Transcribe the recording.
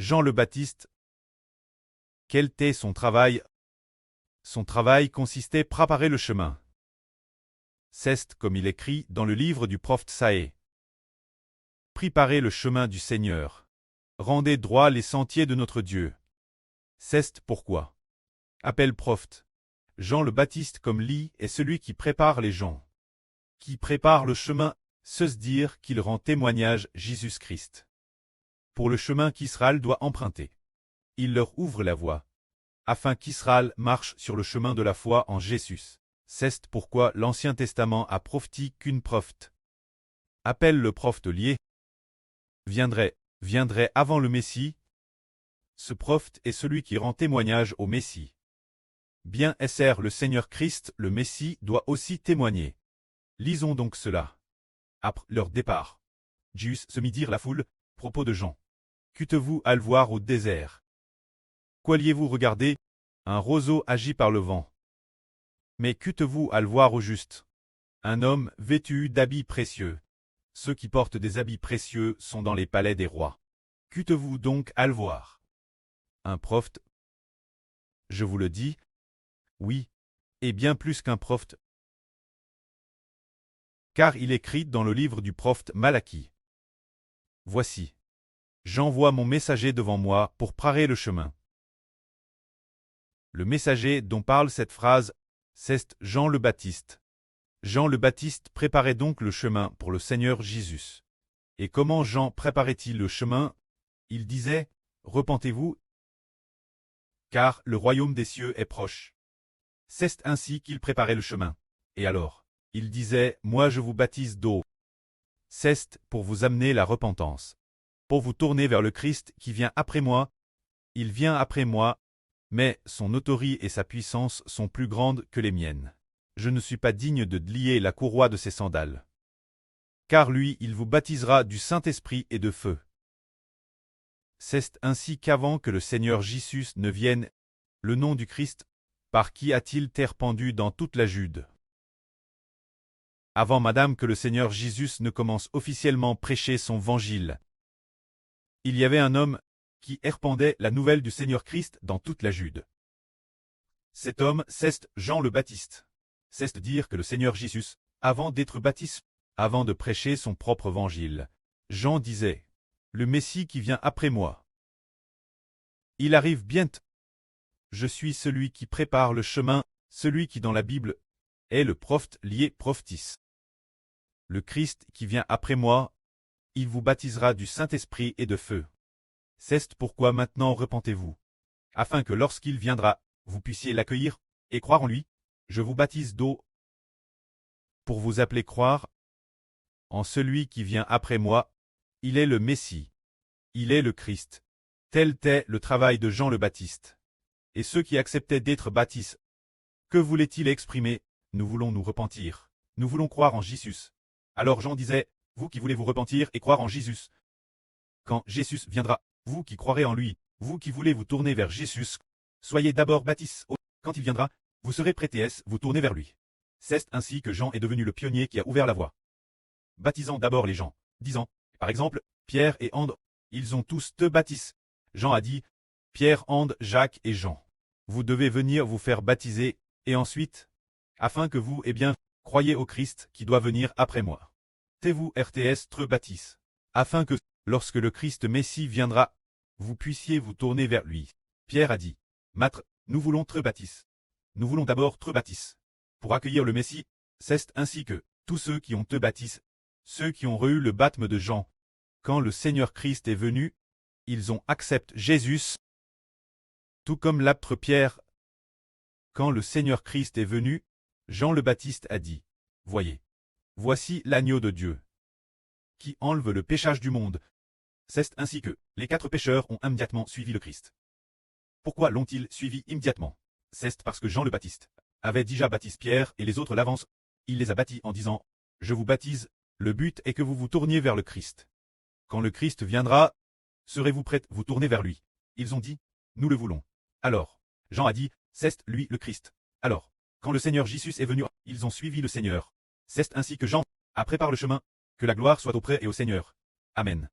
Jean le Baptiste. Quel était son travail? Son travail consistait à préparer le chemin. C'est comme il écrit dans le livre du prophète Saïe. Préparez le chemin du Seigneur. Rendez droit les sentiers de notre Dieu. C'est pourquoi. Appelle prophète. Jean le Baptiste comme lit est celui qui prépare les gens. Qui prépare le chemin, se dire qu'il rend témoignage Jésus-Christ. Pour le chemin qu'Israël doit emprunter. Il leur ouvre la voie. Afin qu'Israël marche sur le chemin de la foi en Jésus. C'est pourquoi l'Ancien Testament a prophétisé qu'une prophète. Appelle le prophète lié. Viendrait avant le Messie. Ce prophète est celui qui rend témoignage au Messie. Bien sert le Seigneur Christ, le Messie doit aussi témoigner. Lisons donc cela. Après leur départ, Jésus se mit dire la foule, propos de Jean. Qu'êtes-vous à le voir au désert? Qu'alliez-vous regarder? Un roseau agi par le vent. Mais qu'êtes-vous à le voir au juste? Un homme vêtu d'habits précieux. Ceux qui portent des habits précieux sont dans les palais des rois. Qu'êtes-vous donc à le voir? Un prophète? Je vous le dis. Oui, et bien plus qu'un prophète. Car il écrit dans le livre du prophète Malachie. Voici. J'envoie mon messager devant moi pour préparer le chemin. Le messager dont parle cette phrase, c'est Jean le Baptiste. Jean le Baptiste préparait donc le chemin pour le Seigneur Jésus. Et comment Jean préparait-il le chemin? Il disait, repentez-vous, car le royaume des cieux est proche. C'est ainsi qu'il préparait le chemin. Et alors, il disait, moi je vous baptise d'eau. C'est pour vous amener la repentance. Pour vous tourner vers le Christ qui vient après moi. Il vient après moi, mais son autorité et sa puissance sont plus grandes que les miennes. Je ne suis pas digne de lier la courroie de ses sandales. Car lui, il vous baptisera du Saint-Esprit et de feu. C'est ainsi qu'avant que le Seigneur Jésus ne vienne, le nom du Christ, par qui a-t-il été répandu dans toute la Jude? Avant madame que le Seigneur Jésus ne commence officiellement prêcher son évangile. Il y avait un homme qui répandait la nouvelle du Seigneur Christ dans toute la Jude. Cet homme, c'est Jean le Baptiste. C'est dire que le Seigneur Jésus, avant d'être baptisé, avant de prêcher son propre évangile, Jean disait, le Messie qui vient après moi. Il arrive bientôt. Je suis celui qui prépare le chemin, celui qui dans la Bible est le prophète lié prophétis. Le Christ qui vient après moi, il vous baptisera du Saint-Esprit et de feu. C'est pourquoi maintenant repentez-vous, afin que lorsqu'il viendra, vous puissiez l'accueillir et croire en lui. Je vous baptise d'eau pour vous appeler croire en celui qui vient après moi. Il est le Messie. Il est le Christ. Tel était le travail de Jean le Baptiste. Et ceux qui acceptaient d'être baptisés, que voulait-il exprimer? Nous voulons nous repentir. Nous voulons croire en Jésus. Alors Jean disait, vous qui voulez vous repentir et croire en Jésus. Quand Jésus viendra, vous qui croirez en lui, vous qui voulez vous tourner vers Jésus, soyez d'abord baptisés. Quand il viendra, vous serez prêtés à vous tourner vers lui. C'est ainsi que Jean est devenu le pionnier qui a ouvert la voie. Baptisant d'abord les gens, disant, par exemple, Pierre et André, ils ont tous te baptisés. Jean a dit, Pierre, André, Jacques et Jean. Vous devez venir vous faire baptiser, et ensuite, afin que vous, croyez au Christ qui doit venir après moi. Vous RTS te baptise, afin que, lorsque le Christ Messie viendra, vous puissiez vous tourner vers lui. Pierre a dit, Maître, nous voulons te baptiser. Nous voulons d'abord te baptiser. Pour accueillir le Messie, c'est ainsi que, tous ceux qui ont te baptisé, ceux qui ont eu le baptême de Jean, quand le Seigneur Christ est venu, ils ont accepté Jésus, tout comme l'apôtre Pierre. Quand le Seigneur Christ est venu, Jean le Baptiste a dit, voyez, voici l'agneau de Dieu, qui enlève le péchage du monde. C'est ainsi que, les 4 pécheurs ont immédiatement suivi le Christ. Pourquoi l'ont-ils suivi immédiatement? C'est parce que Jean le Baptiste avait déjà baptisé Pierre et les autres l'avancent. Il les a baptis en disant, je vous baptise, le but est que vous vous tourniez vers le Christ. Quand le Christ viendra, serez-vous prêts à vous tourner vers lui? Ils ont dit, nous le voulons. Alors, Jean a dit, c'est lui le Christ. Alors, quand le Seigneur Jésus est venu, ils ont suivi le Seigneur. C'est ainsi que Jean a préparé le chemin, que la gloire soit auprès et au Seigneur. Amen.